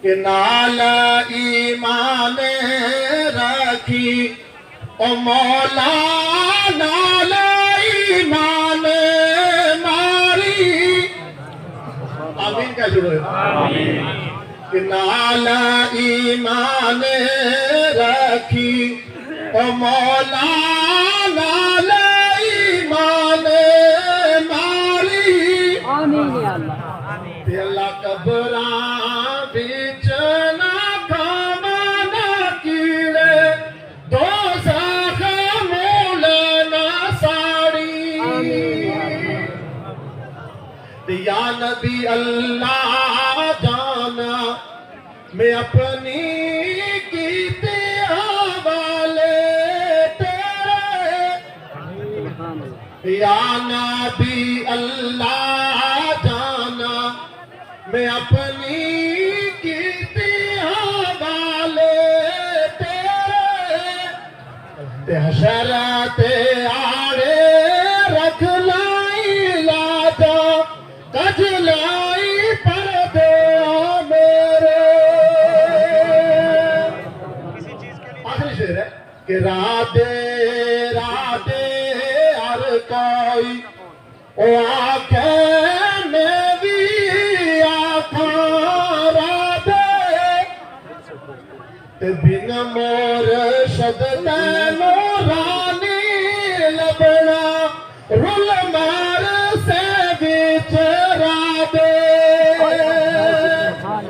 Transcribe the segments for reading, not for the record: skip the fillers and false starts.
کہ نال ایمان رکھی او مولا نال ایمان ماری آمین کہہ چھوڑو کہ نال ایمان رکھی او مولا نال ایمان ماری آمین یا اللہ تے اللہ قبراں وچ نہ کھاواں کیڑے دوزخ مول نہ ساڑی تے یا نبی اللہ جانا میں اپنی کیتے حوالے تیرے یا نبی اللہ جانا میں اپنی کیتے حوالے تیرے تے حشر تے آڑے رکھ لائی لاجا کج لائی پردے میرے آخری شعر ہے کہ رادے ہر کوئی او آکھے میں بھی آکھاں رادے تے بن مرشد تے نورانی لبنا رول مار سے وچ رادے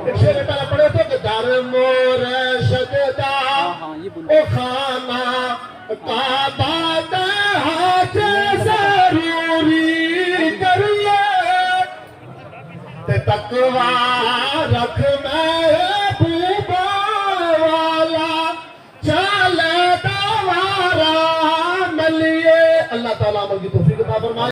ایک شعر پہلے پڑھے تھے کہ در مرشد دا او خانہ کعبہ دا حج ضروری کریے تے تقوی رکھ محبوبہ والا چل دوارا ملیے اللہ تعالیٰ عمل کی توفیق عطا فرمائے